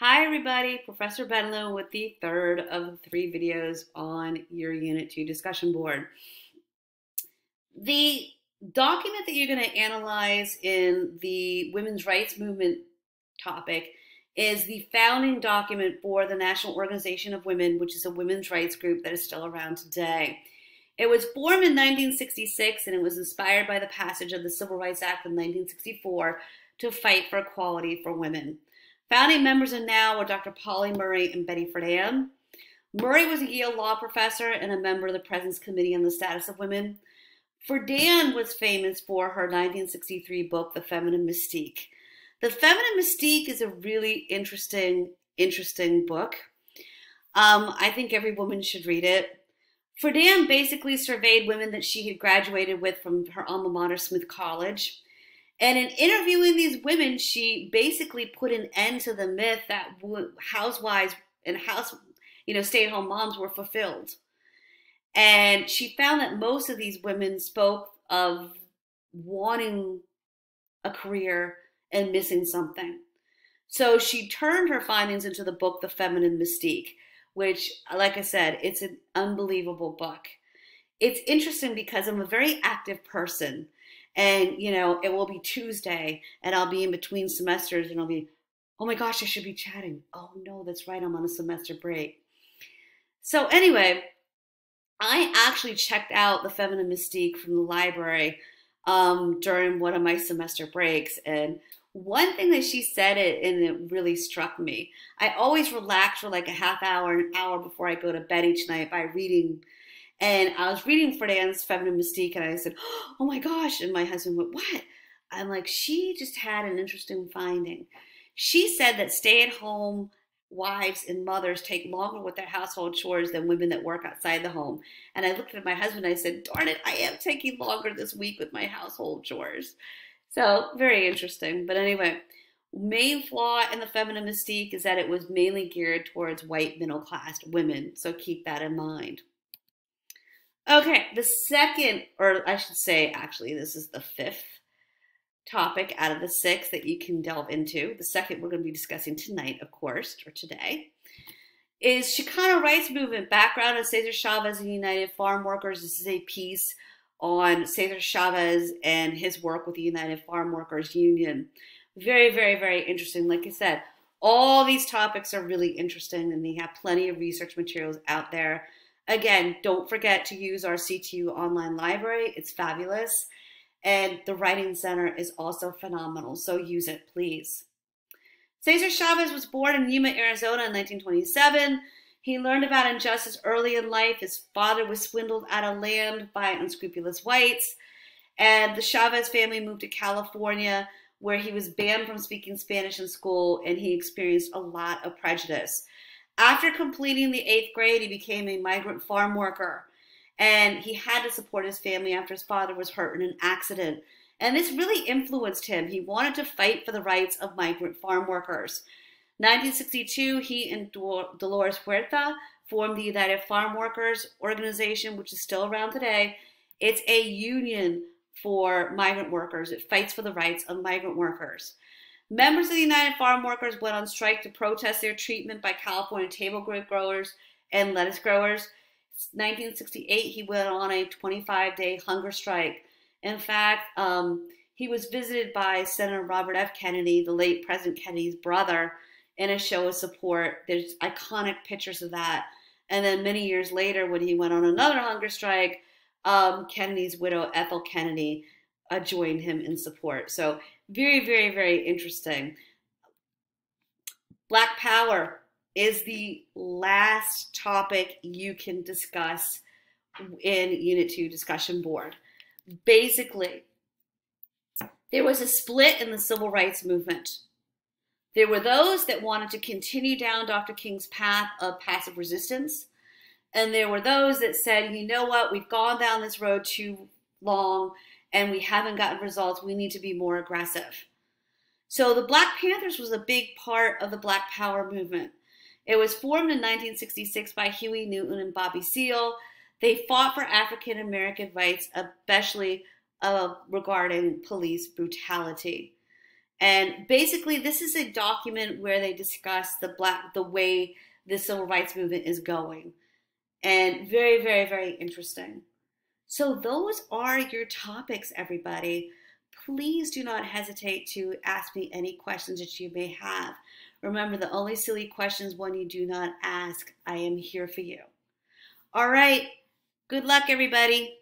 Hi everybody, Professor Benlow with the third of the three videos on your Unit 2 discussion board. The document that you're going to analyze in the women's rights movement topic is the founding document for the National Organization of Women, which is a women's rights group that is still around today. It was formed in 1966 and it was inspired by the passage of the Civil Rights Act of 1964 to fight for equality for women. Founding members are now Dr. Pauli Murray and Betty Friedan. Murray was a Yale law professor and a member of the President's Committee on the Status of Women. Friedan was famous for her 1963 book, The Feminine Mystique. The Feminine Mystique is a really interesting book. I think every woman should read it. Friedan basically surveyed women that she had graduated with from her alma mater, Smith College. And in interviewing these women, she basically put an end to the myth that housewives and stay-at-home moms were fulfilled. And she found that most of these women spoke of wanting a career and missing something. So she turned her findings into the book, The Feminine Mystique, which, like I said, it's an unbelievable book. It's interesting because I'm a very active person. And, it will be Tuesday and I'll be in between semesters and I'll be, oh my gosh, I should be chatting. Oh no, that's right, I'm on a semester break. So anyway, I actually checked out The Feminine Mystique from the library during one of my semester breaks. And one thing that she said, and it really struck me, I always relax for like a half hour, an hour before I go to bed each night by reading. And I was reading Friedan's Feminine Mystique and I said, oh my gosh. And my husband went, what? I'm like, she just had an interesting finding. She said that stay-at-home wives and mothers take longer with their household chores than women that work outside the home. And I looked at my husband and I said, darn it, I am taking longer this week with my household chores. So very interesting. But anyway, main flaw in the Feminine Mystique is that it was mainly geared towards white middle-class women. So keep that in mind. Okay, the second, or I should say, actually, this is the fifth topic out of the six that you can delve into. The second we're going to be discussing tonight, of course, or today, is Chicano Rights Movement, background of Cesar Chavez and United Farm Workers. This is a piece on Cesar Chavez and his work with the United Farm Workers Union. Very, very, very interesting. Like I said, all these topics are really interesting and they have plenty of research materials out there. Again, don't forget to use our CTU online library. It's fabulous. And the Writing Center is also phenomenal, so use it, please. Cesar Chavez was born in Yuma, Arizona in 1927. He learned about injustice early in life. His father was swindled out of land by unscrupulous whites. And the Chavez family moved to California, where he was banned from speaking Spanish in school, and he experienced a lot of prejudice. After completing the 8th grade, he became a migrant farm worker, and he had to support his family after his father was hurt in an accident. And this really influenced him. He wanted to fight for the rights of migrant farm workers. 1962, he and Dolores Huerta formed the United Farm Workers Organization, which is still around today. It's a union for migrant workers. It fights for the rights of migrant workers. Members of the United Farm Workers went on strike to protest their treatment by California table grape growers and lettuce growers. 1968, he went on a 25-day hunger strike. In fact, he was visited by Senator Robert F. Kennedy, the late President Kennedy's brother, in a show of support. There's iconic pictures of that. And then many years later, when he went on another hunger strike, Kennedy's widow, Ethel Kennedy, joined him in support. So very, very, very interesting. Black Power is the last topic you can discuss in Unit 2 discussion board. Basically, there was a split in the civil rights movement. There were those that wanted to continue down Dr. King's path of passive resistance. And there were those that said, you know what, we've gone down this road too long and we haven't gotten results. We need to be more aggressive. So the Black Panthers was a big part of the Black Power movement. It was formed in 1966 by Huey Newton and Bobby Seale. They fought for African American rights, especially regarding police brutality. And basically, this is a document where they discuss the way the civil rights movement is going. And very, very, very interesting. So those are your topics, everybody. Please do not hesitate to ask me any questions that you may have. Remember, the only silly questions one you do not ask. I am here for you. All right. Good luck, everybody.